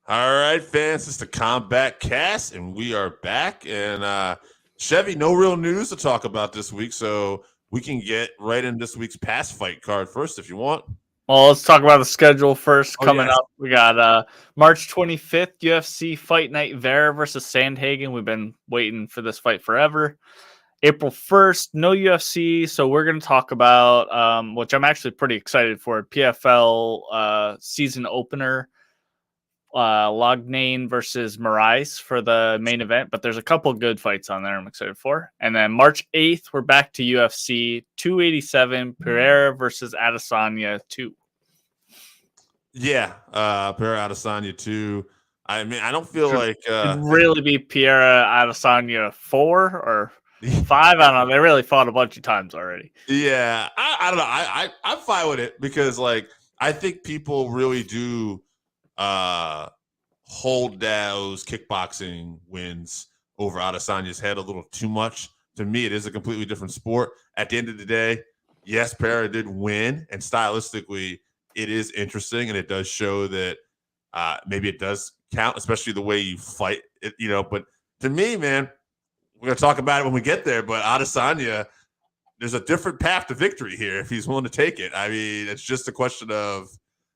All right, fans, it's the Combatcast, and we are back. And Chevy, no real news to talk about this week, so we can get right in this week's past fight card first if you want. Well, let's talk about the schedule first. Coming Yes. up, we got March 25th, UFC Fight Night Vera versus Sandhagen. We've been waiting for this fight forever. April 1st, no UFC, so we're going to talk about, which I'm actually pretty excited for, PFL season opener, Lognane versus Moraes for the main event, but there's a couple good fights on there I'm excited for. And then March 8th, we're back to UFC 287, Pereira versus Adesanya 2. Yeah, Pereira Adesanya 2. I mean, I don't feel like It'd really be Pereira Adesanya 4 or 5. I don't know. They really fought a bunch of times already. Yeah, I don't know. I'm fine with it because, like, I think people really do hold those kickboxing wins over Adesanya's head a little too much. To me, it is a completely different sport. At the end of the day, yes, Pereira did win, and stylistically, it is interesting, and it does show that maybe it does count, especially the way you fight it, But to me, man, we're going to talk about it when we get there, but Adesanya, there's a different path to victory here if he's willing to take it. I mean, it's just a question of,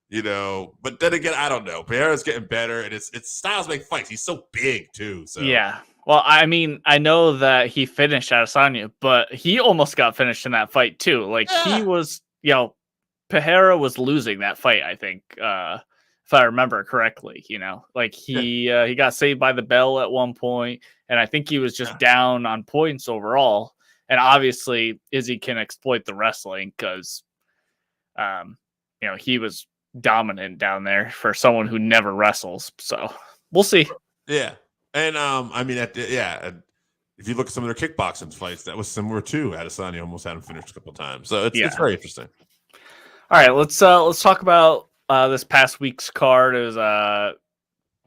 but then again, I don't know. Pereira's getting better, and it's styles make fights. He's so big, too. So yeah. Well, I mean, I know that he finished Adesanya, but he almost got finished in that fight, too. Like, he was, Pereira was losing that fight, I think, if I remember correctly, like he got saved by the bell at one point, and I think he was just down on points overall. And obviously, Izzy can exploit the wrestling because, he was dominant down there for someone who never wrestles. So we'll see. Yeah. And I mean, if you look at some of their kickboxing fights, that was similar too. Adesanya almost had him finished a couple of times. So it's very interesting. All right, let's talk about this past week's card. It was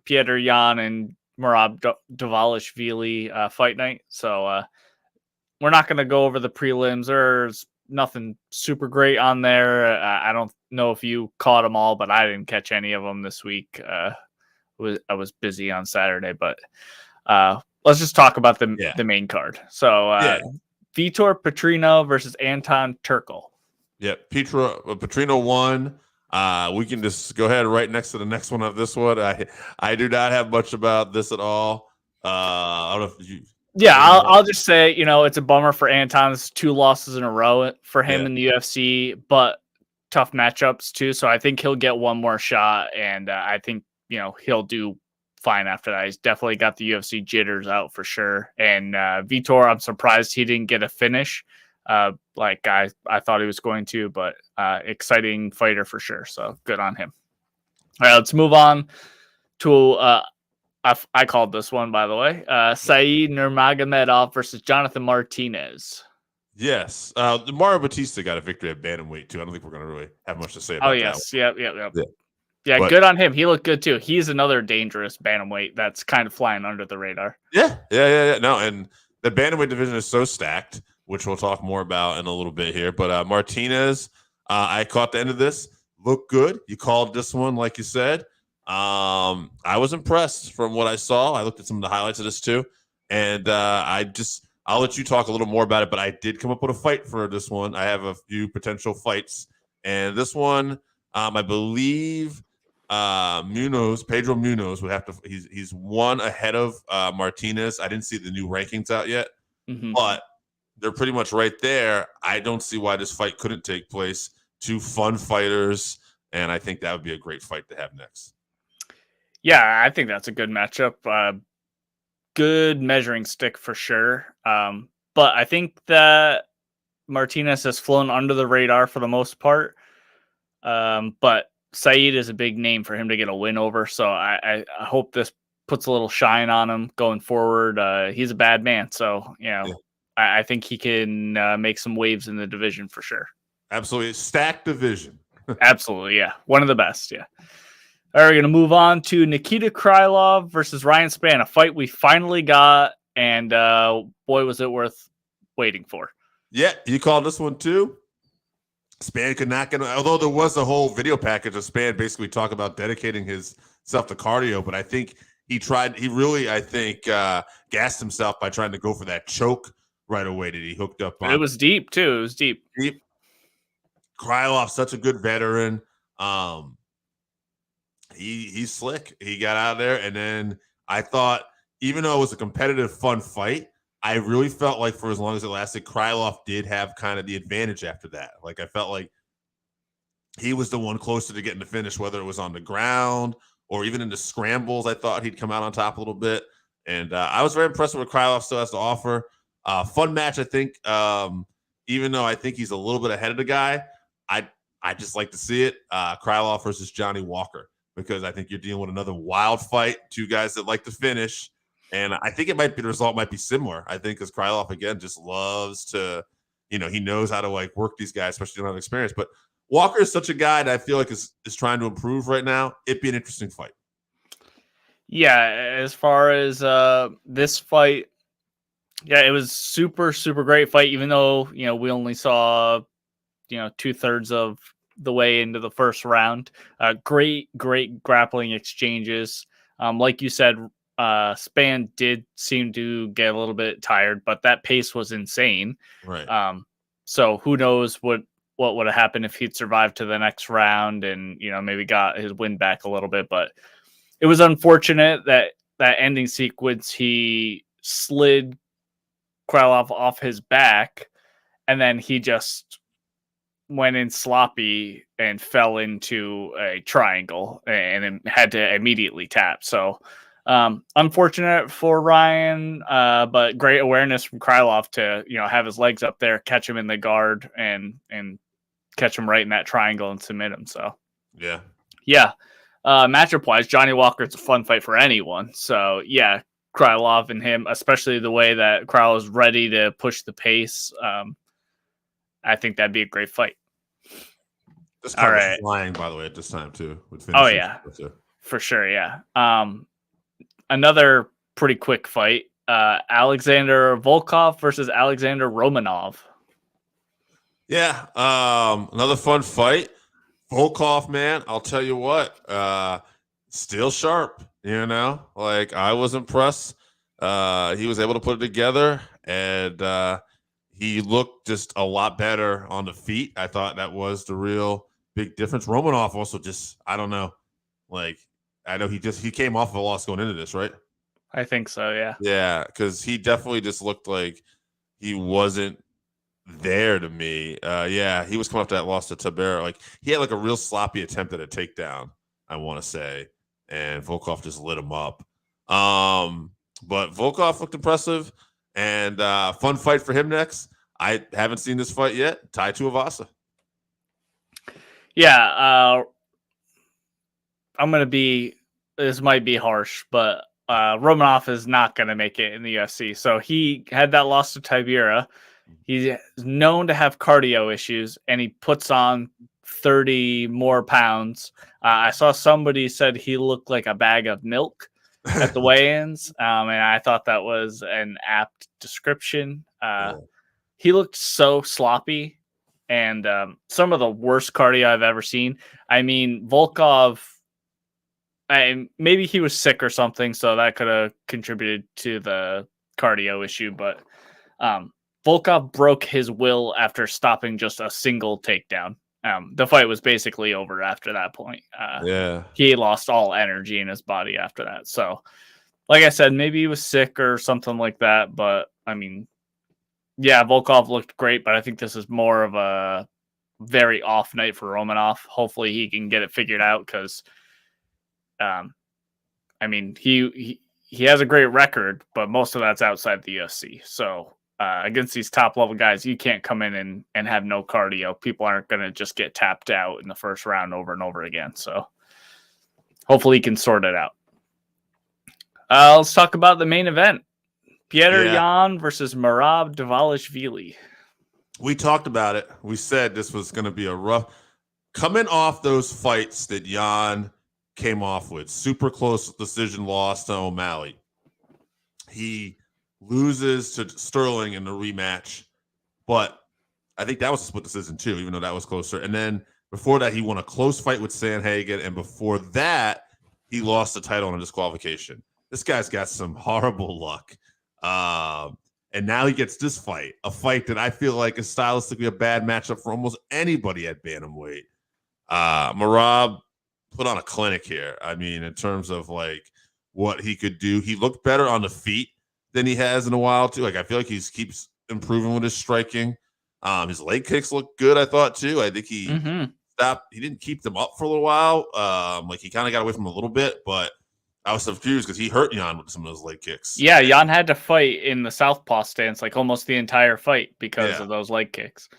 Petr Yan and Merab Dvalishvili fight night. So we're not going to go over the prelims. There's nothing super great on there. I don't know if you caught them all, but I didn't catch any of them this week. I was busy on Saturday, but let's just talk about the main card. So Vitor Petrino versus Anton Turkel. Yeah, Petrino won. We can just go ahead right next to the next one of this one. I do not have much about this at all. I don't know if you. Yeah, I'll just say, it's a bummer for Anton. It's 2 losses in a row for him in the UFC, but tough matchups too. So I think he'll get one more shot, and I think he'll do fine after that. He's definitely got the UFC jitters out for sure. And Vitor, I'm surprised he didn't get a finish. Like I thought he was going to, but exciting fighter for sure. So good on him. All right, let's move on to I called this one, by the way. Saeed Nurmagomedov versus Jonathan Martinez. Yes, Mario Batista got a victory at bantamweight too. I don't think we're going to really have much to say about that. Oh yes, yeah. Good on him. He looked good too. He's another dangerous bantamweight that's kind of flying under the radar. Yeah. No, and the bantamweight division is so stacked, which we'll talk more about in a little bit here. But Martinez, I caught the end of this. Looked good. You called this one, like you said. I was impressed from what I saw. I looked at some of the highlights of this too. And I'll let you talk a little more about it, but I did come up with a fight for this one. I have a few potential fights. And this one, I believe Pedro Munoz would have to, he's one ahead of Martinez. I didn't see the new rankings out yet, but they're pretty much right there. I don't see why this fight couldn't take place. 2 fun fighters, and I think that would be a great fight to have next. Yeah, I think that's a good matchup. Good measuring stick for sure. But I think that Martinez has flown under the radar for the most part. But Saeed is a big name for him to get a win over. So I hope this puts a little shine on him going forward. He's a bad man. So, I think he can make some waves in the division for sure. Absolutely. Stacked division. Absolutely. Yeah. One of the best. Yeah. All right. We're going to move on to Nikita Krylov versus Ryan Spann, a fight we finally got. And boy, was it worth waiting for. Yeah. You called this one too. Spann could not get, although there was a whole video package of Spann basically talking about dedicating his himself to cardio, but I think he really, I think, gassed himself by trying to go for that choke right away that he hooked up on. It was deep, too. It was deep. Krylov, such a good veteran. He's slick. He got out of there, and then I thought, even though it was a competitive, fun fight, I really felt like for as long as it lasted, Krylov did have kind of the advantage after that. Like, I felt like he was the one closer to getting the finish, whether it was on the ground or even in the scrambles. I thought he'd come out on top a little bit. And I was very impressed with what Krylov still has to offer. Fun match, I think. Even though I think he's a little bit ahead of the guy, I just like to see it. Krylov versus Johnny Walker, because I think you're dealing with another wild fight. Two guys that like to finish. And I think the result might be similar. I think because Krylov, again, just loves to, he knows how to like work these guys, especially don't have experience. But Walker is such a guy that I feel like is trying to improve right now. It'd be an interesting fight. Yeah, as far as this fight, yeah, it was super, super great fight, even though, we only saw, 2/3 of the way into the first round. Great grappling exchanges. Like you said, Spann did seem to get a little bit tired, but that pace was insane. Right. So who knows what would have happened if he'd survived to the next round and, maybe got his win back a little bit. But it was unfortunate that ending sequence, he slid Krylov off his back, and then he just went in sloppy and fell into a triangle and had to immediately tap. So unfortunate for Ryan, but great awareness from Krylov to, have his legs up there, catch him in the guard and catch him right in that triangle and submit him. So yeah. Matchup wise, Johnny Walker, it's a fun fight for anyone. So yeah, Krylov and him, especially the way that Krylov is ready to push the pace. I think that'd be a great fight. This card was flying, by the way, at this time too. Oh yeah, for sure. Yeah. Another pretty quick fight. Alexander Volkov versus Alexander Romanov. Yeah. Another fun fight. Volkov, man, I'll tell you what, still sharp, like I was impressed. He was able to put it together, and he looked just a lot better on the feet. I thought that was the real big difference. Romanov also just, I don't know, like, I know he came off of a loss going into this, right? I think so, yeah. Yeah, because he definitely just looked like he wasn't there to me. Yeah, he was coming off that loss to Tabera. Like, he had like a real sloppy attempt at a takedown, I want to say, and Volkov just lit him up. But Volkov looked impressive, and fun fight for him next. I haven't seen this fight yet. Tai Tuivasa. Yeah, this might be harsh, but Romanov is not going to make it in the UFC. So he had that loss to Tibera. He's known to have cardio issues, and he puts on 30 more pounds. I saw somebody said he looked like a bag of milk at the weigh-ins, and I thought that was an apt description. He looked so sloppy, and some of the worst cardio I've ever seen. I mean, Volkov, maybe he was sick or something, so that could have contributed to the cardio issue, but Volkov broke his will after stopping just a single takedown. The fight was basically over after that point. He lost all energy in his body after that. So, like I said, maybe he was sick or something like that. But, I mean, yeah, Volkov looked great, but I think this is more of a very off night for Romanov. Hopefully he can get it figured out because, I mean, he has a great record, but most of that's outside the UFC. So, against these top level guys, you can't come in and have no cardio. People aren't going to just get tapped out in the first round over and over again. So hopefully he can sort it out. Let's talk about the main event. Petr Yan versus Merab Dvalishvili. We talked about it. We said this was going to be a rough, coming off those fights that Yan came off with. Super close decision loss to O'Malley. He loses to Sterling in the rematch, but I think that was a split decision too, even though that was closer. And then before that, he won a close fight with Sanhagen, and before that, he lost the title in a disqualification. This guy's got some horrible luck. And now he gets this fight, a fight that I feel like is stylistically a bad matchup for almost anybody at bantamweight. Merab put on a clinic here. I mean, in terms of like what he could do, he looked better on the feet than he has in a while too. Like I feel like he keeps improving with his striking. His leg kicks look good, I thought too. I think he stopped. He didn't keep them up for a little while. Like he kind of got away from them a little bit, but I was confused because he hurt Jan with some of those leg kicks. Yeah, Jan had to fight in the southpaw stance like almost the entire fight because of those leg kicks.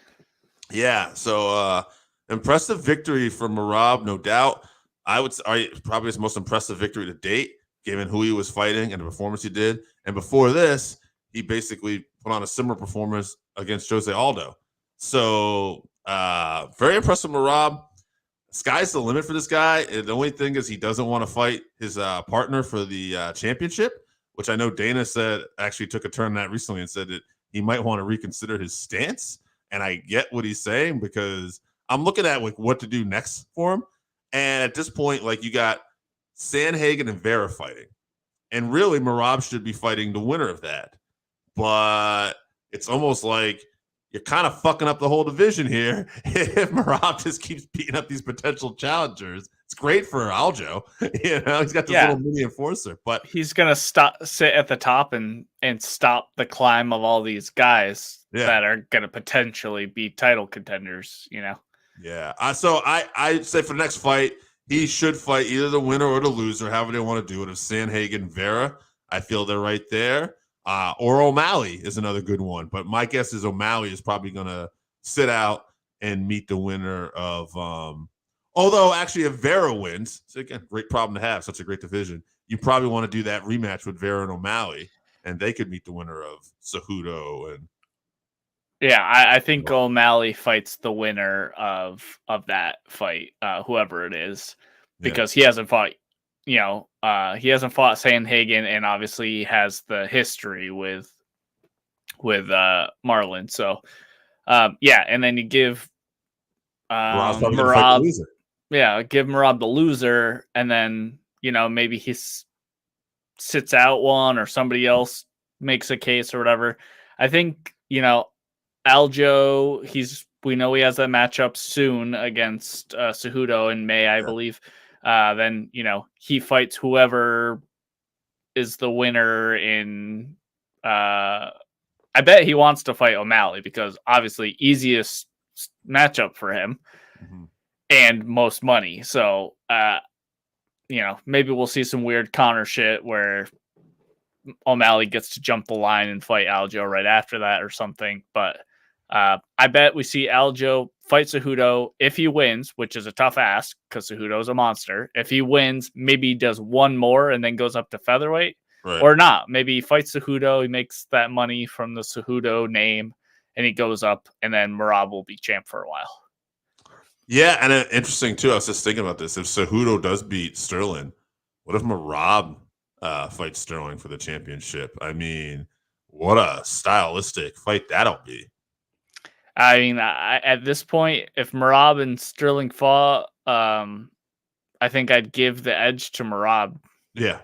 Yeah, so impressive victory for Merab, no doubt. I would say probably his most impressive victory to date, given who he was fighting and the performance he did. And before this, he basically put on a similar performance against Jose Aldo. So very impressive, Merab. Sky's the limit for this guy. The only thing is he doesn't want to fight his partner for the championship, which I know Dana said actually took a turn that recently and said that he might want to reconsider his stance. And I get what he's saying because I'm looking at like what to do next for him. And at this point, like you got Sandhagen and Vera fighting. And really, Merab should be fighting the winner of that. But it's almost like you're kind of fucking up the whole division here if Merab just keeps beating up these potential challengers. It's great for Aljo. You know, he's got this little mini enforcer. But he's going to sit at the top and stop the climb of all these guys that are going to potentially be title contenders, you know? Yeah. So I say for the next fight, he should fight either the winner or the loser, however they want to do it. If Sandhagen, Vera, I feel they're right there. Or O'Malley is another good one. But my guess is O'Malley is probably going to sit out and meet the winner of although actually if Vera wins, so again, great problem to have, such a great division. You probably want to do that rematch with Vera and O'Malley, and they could meet the winner of Cejudo and I think O'Malley fights the winner of that fight, whoever it is, because he hasn't fought, he hasn't fought Sandhagen, and obviously he has the history with Marlon. So, and then you give Merab, give Merab the loser, and then maybe he sits out one or somebody else makes a case or whatever. I think Aljo, we know he has that matchup soon against Cejudo in May, I believe. Then he fights whoever is the winner in. I bet he wants to fight O'Malley because obviously easiest matchup for him and most money. So maybe we'll see some weird Connor shit where O'Malley gets to jump the line and fight Aljo right after that or something. But I bet we see Aljo fight Cejudo. If he wins, which is a tough ask because Cejudo's a monster. If he wins, maybe he does one more and then goes up to featherweight or not. Maybe he fights Cejudo. He makes that money from the Cejudo name and he goes up and then Merab will be champ for a while. Yeah. And interesting too. I was just thinking about this. If Cejudo does beat Sterling, what if Merab fights Sterling for the championship? I mean, what a stylistic fight that'll be. I mean, at this point, if Merab and Sterling fought, I think I'd give the edge to Merab. Yeah.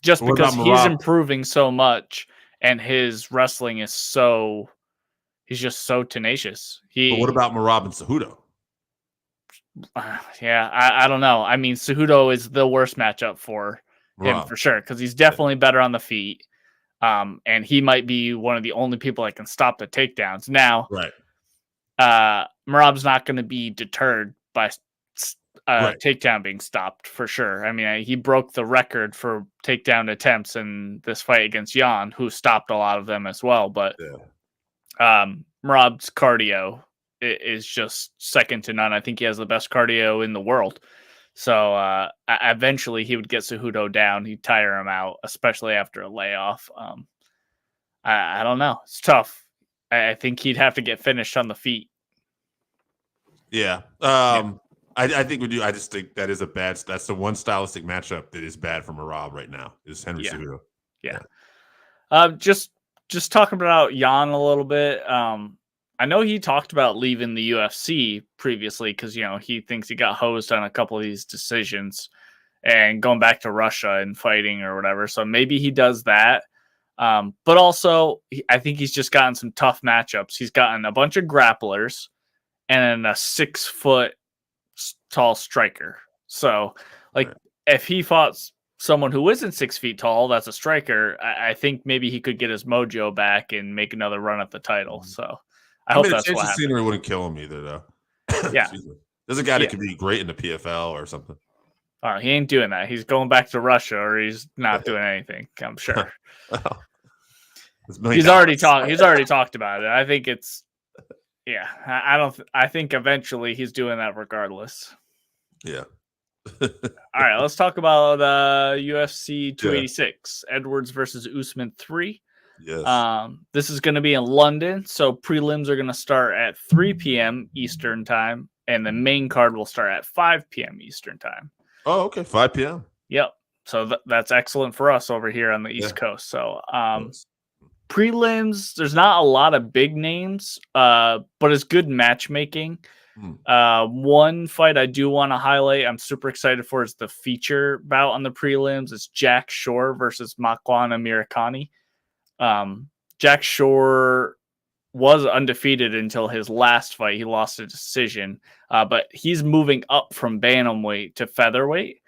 Just because he's improving so much and his wrestling is he's just so tenacious. But what about Merab and Cejudo? I don't know. I mean, Cejudo is the worst matchup for him for sure because he's definitely better on the feet. And he might be one of the only people that can stop the takedowns. Now, Merab's not going to be deterred by takedown being stopped for sure. I mean, he broke the record for takedown attempts in this fight against Jan, who stopped a lot of them as well. But Merab's cardio is just second to none. I think he has the best cardio in the world. So eventually he would get Cejudo down. He'd tire him out, especially after a layoff. I don't know. It's tough. I think he'd have to get finished on the feet. Yeah. I think we do. I just think that is that's the one stylistic matchup that is bad for Merab right now is Henry Cejudo. Yeah. Just talking about Jan a little bit. I know he talked about leaving the UFC previously because, he thinks he got hosed on a couple of these decisions. and going back to Russia and fighting or whatever. So maybe he does that. But also, I think he's just gotten some tough matchups. He's gotten a bunch of grapplers and a 6 foot tall striker. So, like, if he fought someone who isn't 6 feet tall, that's a striker, I think maybe he could get his mojo back and make another run at the title. So, I hope that's what happens. Scenery wouldn't kill him either, though. Yeah. There's a guy that could be great in the PFL or something. He ain't doing that. He's going back to Russia, or he's not doing anything, I'm sure. He's already talked about it. I think it's I think eventually he's doing that regardless. Yeah. All right, let's talk about UFC 286, Edwards versus Usman 3. Yes. This is going to be in London, so prelims are going to start at 3 p.m. Eastern time, and the main card will start at 5 p.m. Eastern time. Oh, okay, 5 p.m. Yep. So that's excellent for us over here on the East Coast. So prelims, there's not a lot of big names, but it's good matchmaking. One fight I do want to highlight, I'm super excited for, is the feature bout on the prelims. It's Jack Shore versus Makwan Amirkhani. Jack Shore was undefeated until his last fight. He lost a decision, but he's moving up from bantamweight to featherweight,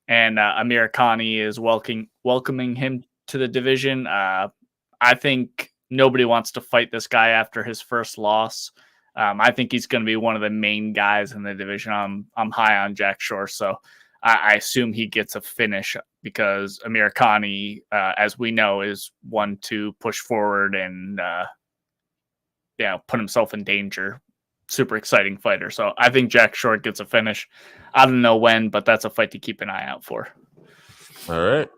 and Amirkhani is welcoming him to the division. I think nobody wants to fight this guy after his first loss. I think he's going to be one of the main guys in the division. I'm high on Jack Shore, so I assume he gets a finish because Amirkhani, as we know, is one to push forward and put himself in danger. Super exciting fighter. So I think Jack Shore gets a finish. I don't know when, but that's a fight to keep an eye out for. All right.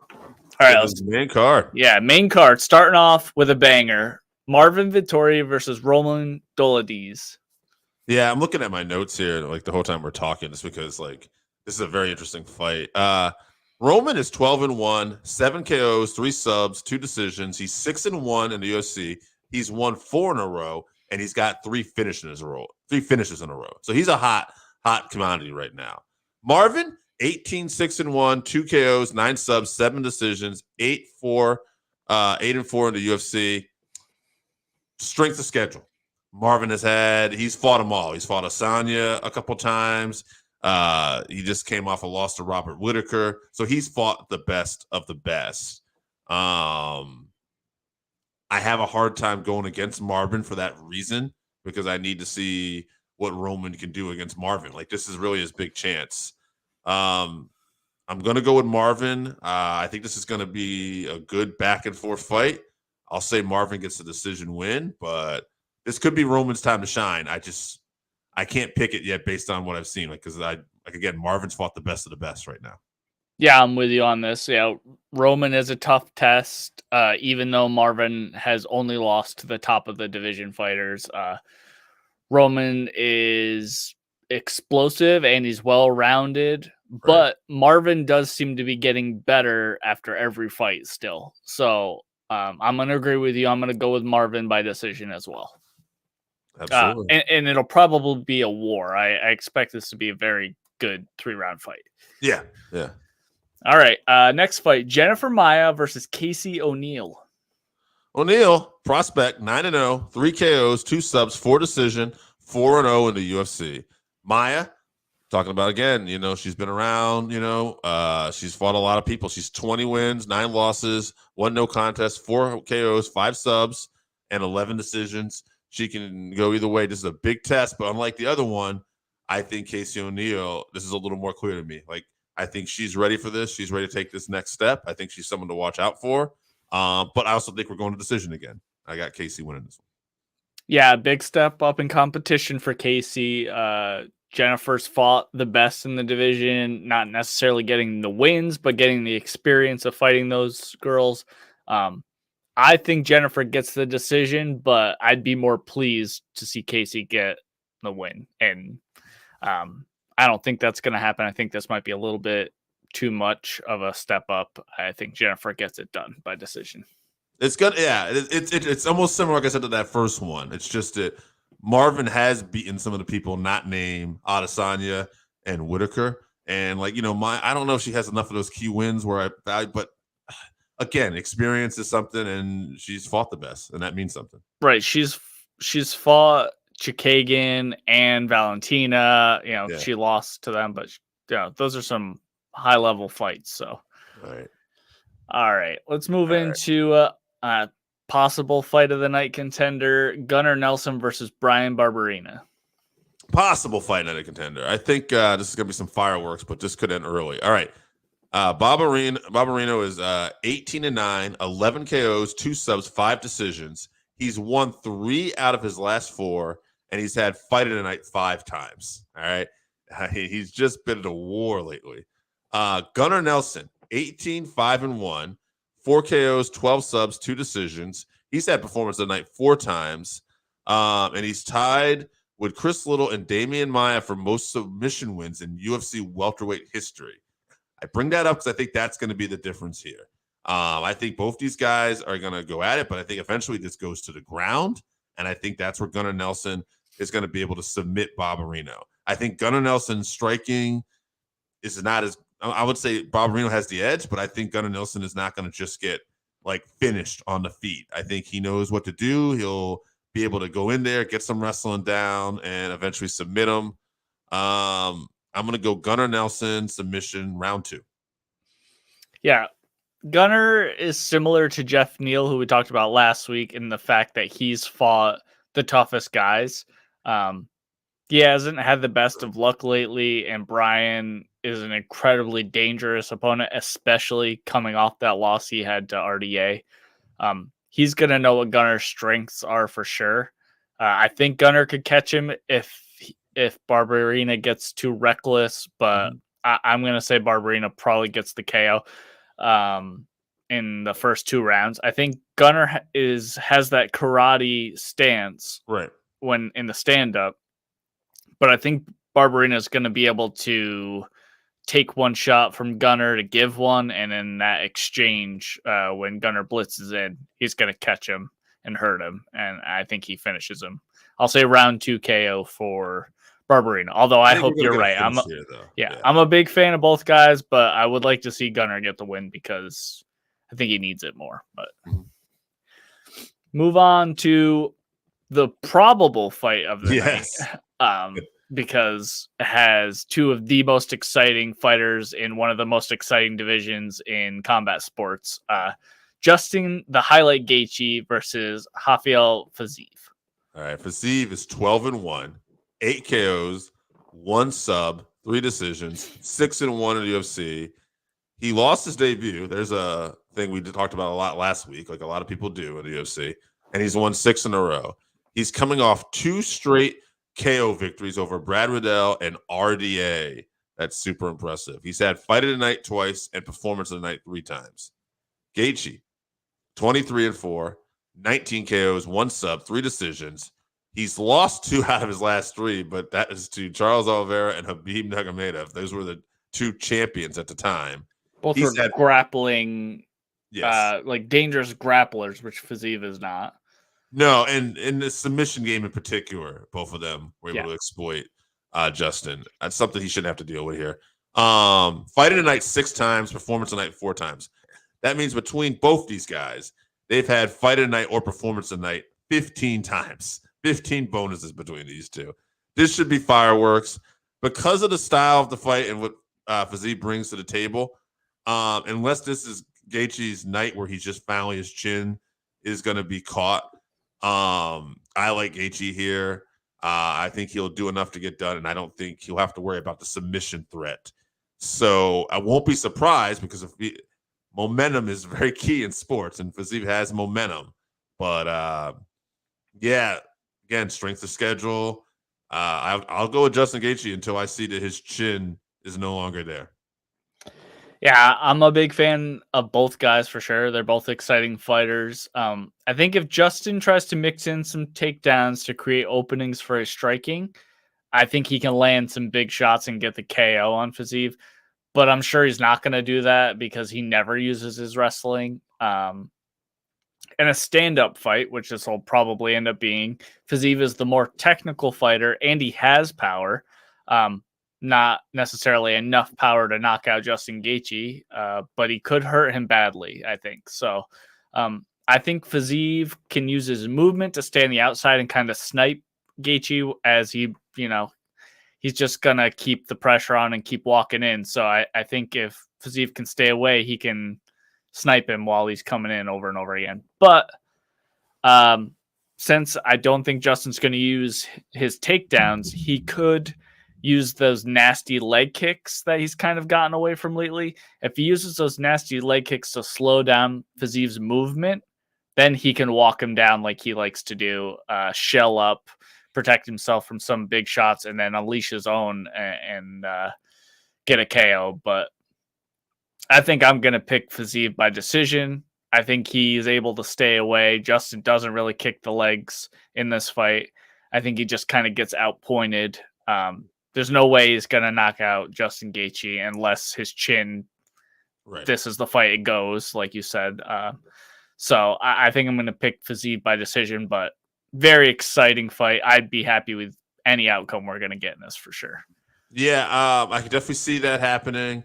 Let's main card. Yeah, main card. Starting off with a banger. Marvin Vettori versus Roman Dolidze. Yeah, I'm looking at my notes here like the whole time we're talking, just because like this is a very interesting fight. Roman is 12-1, 7 KOs, 3 subs, 2 decisions. He's 6-1 in the UFC. He's won 4 in a row, and he's got 3 finishes in a row. So he's a hot commodity right now. Marvin, 18-6-1, 2 KOs, 9 subs, 7 decisions, 8-4 in the UFC. Strength of schedule. Marvin he's fought them all. He's fought Asanya a couple times. He just came off a loss to Robert Whittaker. So he's fought the best of the best. I have a hard time going against Marvin for that reason, because I need to see what Roman can do against Marvin. Like, this is really his big chance. I'm going to go with Marvin. I think this is going to be a good back and forth fight. I'll say Marvin gets the decision win, but this could be Roman's time to shine. I can't pick it yet based on what I've seen. Because again, Marvin's fought the best of the best right now. Yeah, I'm with you on this. Yeah, Roman is a tough test, even though Marvin has only lost to the top of the division fighters. Roman is explosive and he's well-rounded, right, but Marvin does seem to be getting better after every fight still. So I'm going to agree with you. I'm going to go with Marvin by decision as well. Absolutely. And it'll probably be a war. I expect this to be a very good 3-round fight. Yeah. All right. Next fight, Jennifer Maia versus Casey O'Neill. O'Neill, prospect, 9-0, 3 KOs, 2 subs, 4 decision, 4-0 in the UFC. Maia, talking about again, she's been around, she's fought a lot of people. She's 20 wins, 9 losses, 1 no contest, 4 KOs, 5 subs, and 11 decisions. She can go either way. This is a big test, but unlike the other one, I think Casey O'Neill, this is a little more clear to me. Like, I think she's ready for this. She's ready to take this next step. I think she's someone to watch out for. But I also think we're going to decision again. I got Casey winning this one. Yeah, big step up in competition for Casey. Jennifer's fought the best in the division, not necessarily getting the wins, but getting the experience of fighting those girls. I think Jennifer gets the decision, but I'd be more pleased to see Casey get the win. And I don't think that's going to happen. I think this might be a little bit too much of a step up. I think Jennifer gets it done by decision. It's good. Yeah, it's almost similar, like I said, to that first one. It's just that Marvin has beaten some of the people not named Adesanya and Whittaker, And like, I don't know if she has enough of those key wins where I value, but again, experience is something, and she's fought the best, and that means something. Right. She's fought Chikagan and Valentina. Yeah. She lost to them, but those are some high level fights. So, all right, let's move into possible fight of the night contender: Gunnar Nelson versus Bryan Barberena. Possible fight night contender. I think this is gonna be some fireworks, but this could end early. All right. Barberena is 18-9, 11 KOs, 2 subs, 5 decisions. He's won 3 out of his last 4, and he's had fight of the night 5 times. All right. He's just been in a war lately. Gunnar Nelson, 18-5-1, 4 KOs, 12 subs, 2 decisions. He's had performance of the night 4 times. And he's tied with Chris Little and Damian Maia for most submission wins in UFC welterweight history. I bring that up because I think that's going to be the difference here. I think both these guys are going to go at it, but I think eventually this goes to the ground, and I think that's where Gunnar Nelson is going to be able to submit Barberena. I think Gunnar Nelson's striking is not as – I would say Barberena has the edge, but I think Gunnar Nelson is not going to just get, finished on the feet. I think he knows what to do. He'll be able to go in there, get some wrestling down, and eventually submit him. I'm going to go Gunnar Nelson submission round 2. Yeah. Gunnar is similar to Jeff Neal, who we talked about last week, in the fact that he's fought the toughest guys. He hasn't had the best of luck lately, and Bryan is an incredibly dangerous opponent, especially coming off that loss he had to RDA. He's going to know what Gunnar's strengths are for sure. I think Gunnar could catch him if Barberena gets too reckless, but I'm going to say Barberena probably gets the KO in the first 2 rounds. I think Gunnar has that karate stance when in the stand-up, but I think Barberena is going to be able to take one shot from Gunnar to give one, and in that exchange, when Gunnar blitzes in, he's going to catch him and hurt him, and I think he finishes him. I'll say round 2 KO for Barberena, although I hope you're right. I'm a big fan of both guys, but I would like to see Gunnar get the win because I think he needs it more. But move on to the probable fight of the night, because it has 2 of the most exciting fighters in one of the most exciting divisions in combat sports. Justin the Highlight Gaethje versus Rafael Fiziev. All right, Fiziev is 12-1, 8 KOs, 1 sub, 3 decisions, 6-1 in the UFC. He lost his debut. There's a thing we talked about a lot last week, like a lot of people do in the UFC, and he's won 6 in a row. He's coming off 2 straight KO victories over Brad Riddell and RDA. That's super impressive. He's had fight of the night twice and performance of the night 3 times. Gaethje, 23-4, 19 KOs, 1 sub, 3 decisions. He's lost 2 out of his last 3, but that is to Charles Oliveira and Khabib Nurmagomedov. Those were the 2 champions at the time. Both were grappling, dangerous grapplers, which Fiziev is not. No, and in the submission game in particular, both of them were able to exploit Justin. That's something he shouldn't have to deal with here. Fight of the night 6 times, performance of the night 4 times. That means between both these guys, they've had fight of the night or performance of the night 15 times. 15 bonuses between these 2. This should be fireworks because of the style of the fight and what Fiziev brings to the table. Unless this is Gaethje's night where he's just finally his chin is going to be caught. I like Gaethje here. I think he'll do enough to get done, and I don't think he'll have to worry about the submission threat. So I won't be surprised because momentum is very key in sports, and Fiziev has momentum. But again, strength of schedule. I'll go with Justin Gaethje until I see that his chin is no longer there. Yeah, I'm a big fan of both guys for sure. They're both exciting fighters. I think if Justin tries to mix in some takedowns to create openings for his striking, I think he can land some big shots and get the KO on Fiziev. But I'm sure he's not going to do that because he never uses his wrestling. In a stand-up fight, which this will probably end up being, Fiziev is the more technical fighter, and he has power. not necessarily enough power to knock out Justin Gaethje, but he could hurt him badly, I think. So I think Fiziev can use his movement to stay on the outside and kind of snipe Gaethje as he, he's just going to keep the pressure on and keep walking in. So I think if Fiziev can stay away, he can snipe him while he's coming in over and over again. But since I don't think Justin's going to use his takedowns, he could use those nasty leg kicks that he's kind of gotten away from lately. If he uses those nasty leg kicks to slow down Fiziev's movement, then he can walk him down like he likes to do, shell up, protect himself from some big shots, and then unleash his own and get a KO. But I think I'm going to pick Fiziev by decision. I think he's able to stay away. Justin doesn't really kick the legs in this fight. I think he just kind of gets outpointed. There's no way he's going to knock out Justin Gaethje unless his chin, This is the fight it goes, like you said. So I think I'm going to pick Fiziev by decision, but very exciting fight. I'd be happy with any outcome we're going to get in this for sure. Yeah, I can definitely see that happening.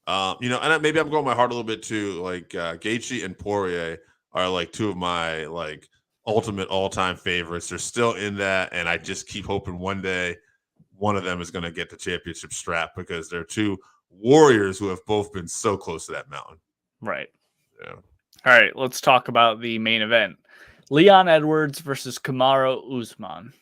And maybe I'm going my heart a little bit too. Like Gaethje and Poirier are like two of my like ultimate all-time favorites. They're still in that, and I just keep hoping one day one of them is going to get the championship strap because they're two warriors who have both been so close to that mountain. Right. Yeah. All right, let's talk about the main event. Leon Edwards versus Kamaru Usman.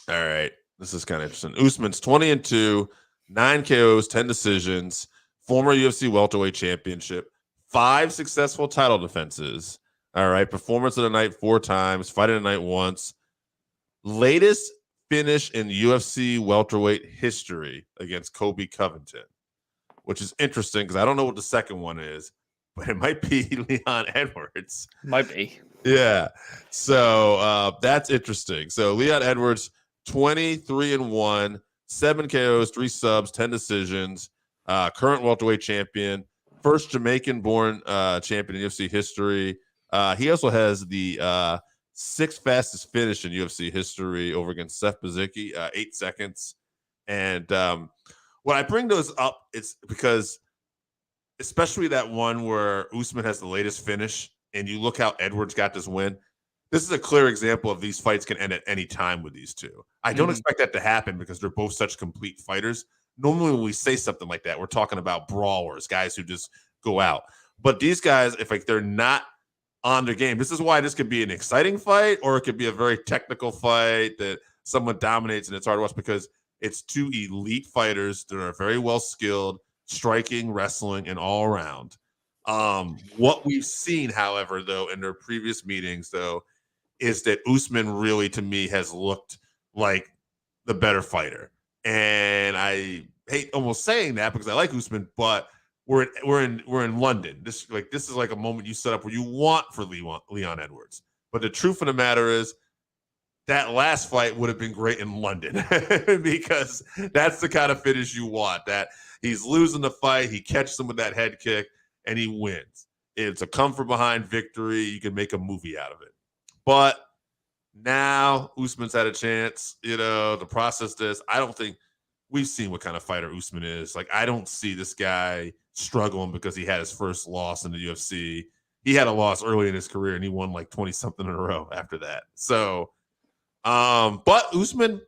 All right. This is kind of interesting. Usman's 20-2, 9 KOs, 10 decisions, former UFC welterweight championship, 5 successful title defenses. All right. Performance of the night 4 times, fight of the night once. Latest finish in UFC welterweight history against Kobe Covington, which is interesting because I don't know what the second one is, but it might be Leon Edwards. Might be. Yeah. So that's interesting. So Leon Edwards, 23-1, 7 KOs, 3 subs, 10 decisions, current welterweight champion, first Jamaican-born champion in UFC history. He also has the 6th fastest finish in UFC history over against Seth Bazicki, 8 seconds. And when I bring those up, it's because especially that one where Usman has the latest finish, and you look how Edwards got this win. This is a clear example of these fights can end at any time with these two. I don't expect that to happen because they're both such complete fighters. Normally when we say something like that, we're talking about brawlers, guys who just go out. But these guys, if like they're not on their game, this is why this could be an exciting fight or it could be a very technical fight that someone dominates and it's hard to watch because it's two elite fighters that are very well skilled, striking, wrestling, and all around. What we've seen, however, though, in their previous meetings, though, is that Usman really, to me, has looked like the better fighter. And I hate almost saying that because I like Usman, but we're in London. This is like a moment you set up where you want for Leon Edwards. But the truth of the matter is that last fight would have been great in London because that's the kind of finish you want. That he's losing the fight, he catches him with that head kick, and he wins. It's a come from behind victory. You can make a movie out of it. But now Usman's had a chance, to process this. I don't think we've seen what kind of fighter Usman is. Like, I don't see this guy struggling because he had his first loss in the UFC. He had a loss early in his career, and he won like 20-something in a row after that. So, but Usman,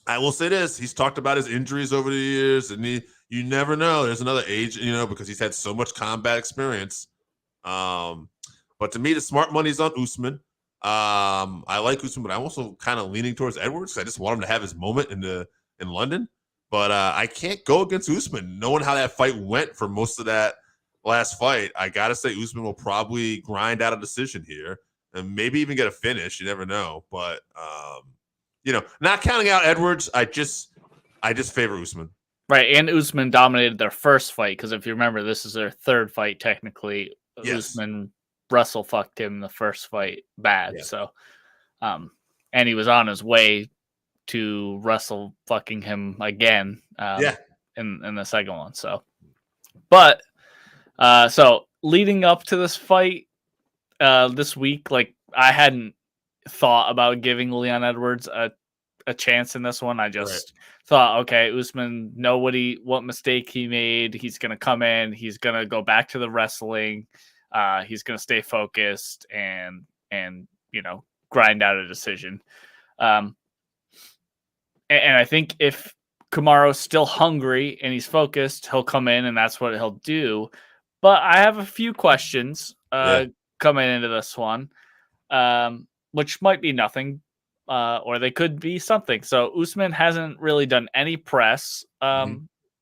I will say this, he's talked about his injuries over the years, and you never know. There's another age, because he's had so much combat experience. But to me, the smart money's on Usman. I like Usman, but I'm also kind of leaning towards Edwards. I just want him to have his moment in London. But I can't go against Usman, knowing how that fight went for most of that last fight. I gotta say, Usman will probably grind out a decision here, and maybe even get a finish. You never know. But not counting out Edwards, I just favor Usman. Right, and Usman dominated their first fight because if you remember, this is their third fight technically. Yes. Usman wrestle fucked him the first fight bad. Yeah. So, and he was on his way to wrestle fucking him again. In the second one. So, but so leading up to this fight this week, like I hadn't thought about giving Leon Edwards a a chance in this one. I just thought, okay, Usman know what mistake he made. He's gonna come in. He's gonna go back to the wrestling. He's gonna stay focused and grind out a decision. And I think if Kamaru's still hungry and he's focused, he'll come in and that's what he'll do. But I have a few questions coming into this one, which might be nothing, or they could be something. So Usman hasn't really done any press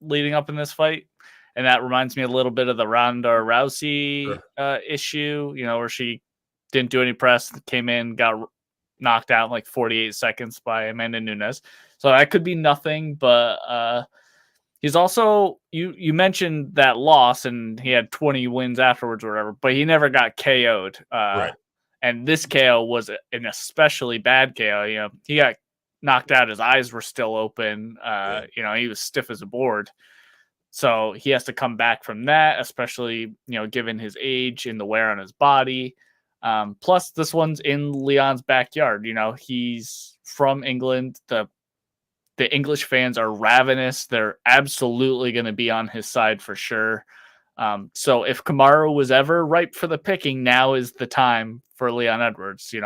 leading up in this fight. And that reminds me a little bit of the Ronda Rousey issue, where she didn't do any press, came in, got knocked out in like 48 seconds by Amanda Nunes. So that could be nothing, but he's also, you mentioned that loss and he had 20 wins afterwards or whatever, but he never got KO'd. And this KO was an especially bad KO. He got knocked out. His eyes were still open. He was stiff as a board. So he has to come back from that, especially, given his age and the wear on his body. Plus, this one's in Leon's backyard. He's from England. The English fans are ravenous. They're absolutely going to be on his side for sure. So if Kamaru was ever ripe for the picking, now is the time for Leon Edwards. He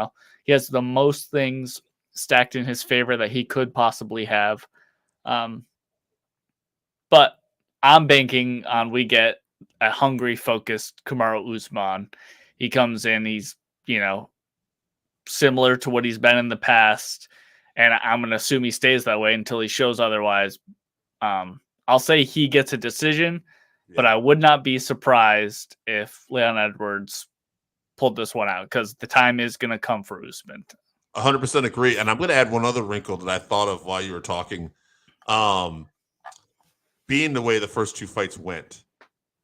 has the most things stacked in his favor that he could possibly have. But I'm banking on we get a hungry, focused Kamaru Usman. He comes in, he's, similar to what he's been in the past. And I'm going to assume he stays that way until he shows otherwise. I'll say he gets a decision, but I would not be surprised if Leon Edwards pulled this one out because the time is going to come for Usman. 100% agree. And I'm going to add one other wrinkle that I thought of while you were talking. Being the way the first two fights went,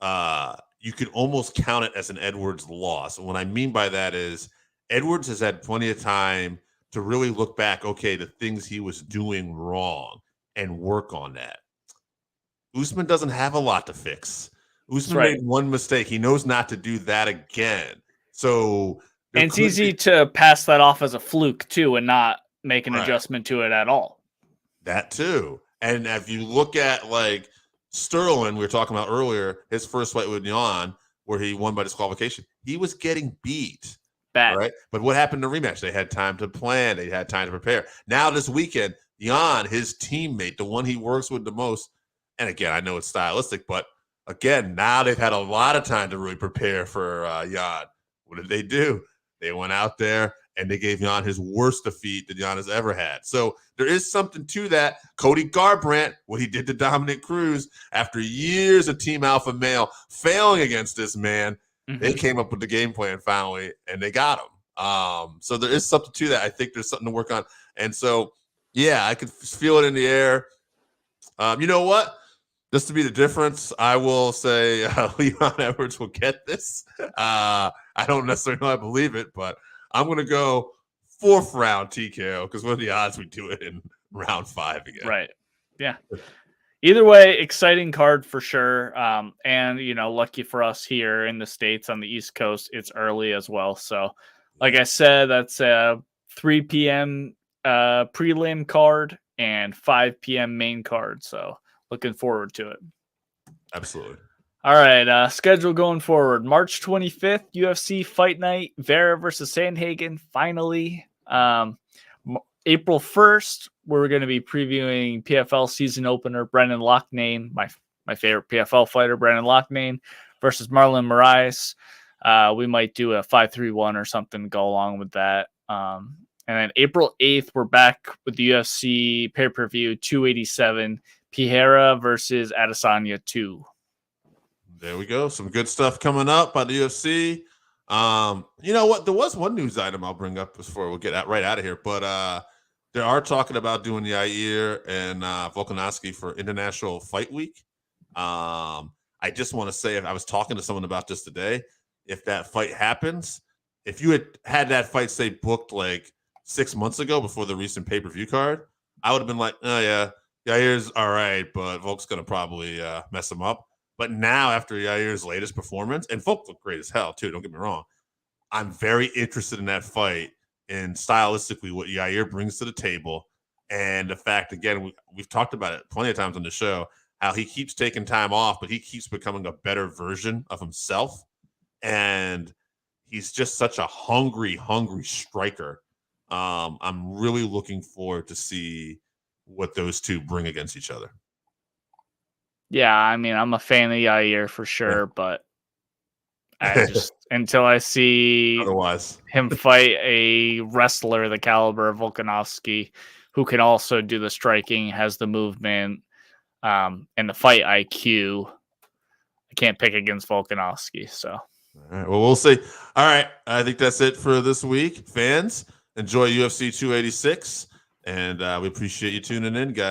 you could almost count it as an Edwards loss. And what I mean by that is Edwards has had plenty of time to really look back, the things he was doing wrong and work on that. Usman doesn't have a lot to fix. Usman made one mistake. He knows not to do that again. So and it's easy to pass that off as a fluke too and not make an adjustment to it at all. That too. And if you look at like Sterling, we were talking about earlier, his first fight with Jan, where he won by disqualification, he was getting beat. Bad. Right? But what happened in the rematch? They had time to plan. They had time to prepare. Now this weekend, Jan, his teammate, the one he works with the most, and again, I know it's stylistic, but again, now they've had a lot of time to really prepare for Jan. What did they do? They went out there and they gave Jan his worst defeat that Jan has ever had. So there is something to that. Cody Garbrandt, what he did to Dominic Cruz after years of Team Alpha Male failing against this man, they came up with the game plan finally, and they got him. So there is something to that. I think there's something to work on. And so, I could feel it in the air. You know what? Just to be the difference, I will say Leon Edwards will get this. I don't necessarily know I believe it, but I'm going to go 4th round TKO because what are the odds we do it in round 5 again? Right. Yeah. Either way, exciting card for sure. And, lucky for us here in the States on the East Coast, it's early as well. So, like I said, that's a 3 p.m. Prelim card and 5 p.m. main card. So, looking forward to it. Absolutely. All right. Schedule going forward. March 25th, UFC Fight Night, Vera versus Sandhagen, finally. April 1st, we're going to be previewing PFL season opener Brendan Loughnane, my favorite PFL fighter, Brendan Loughnane, versus Marlon Moraes. We might do a 5-3-1 or something to go along with that. And then April 8th, we're back with the UFC pay-per-view 287, Pereira versus Adesanya 2. There we go. Some good stuff coming up by the UFC. You know what? There was one news item I'll bring up before we'll get right out of here. But they are talking about doing the Yair and Volkanovski for International Fight Week. I just want to say, if I was talking to someone about this today, if that fight happens, if you had that fight, say, booked like 6 months ago before the recent pay-per-view card, I would have been like, oh, yeah, Yair's all right, but Volk's going to probably mess him up. But now, after Yair's latest performance, and Volk looked great as hell, too, don't get me wrong, I'm very interested in that fight and stylistically what Yair brings to the table. And the fact, again, we've talked about it plenty of times on the show, how he keeps taking time off, but he keeps becoming a better version of himself. And he's just such a hungry striker. I'm really looking forward to see what those two bring against each other. Yeah, I mean, I'm a fan of Yair for sure, but I just until I see otherwise him fight a wrestler the caliber of Volkanovski, who can also do the striking, has the movement, and the fight IQ, I can't pick against Volkanovski. So, all right, well, we'll see. All right, I think that's it for this week. Fans, enjoy UFC 286, and we appreciate you tuning in, guys.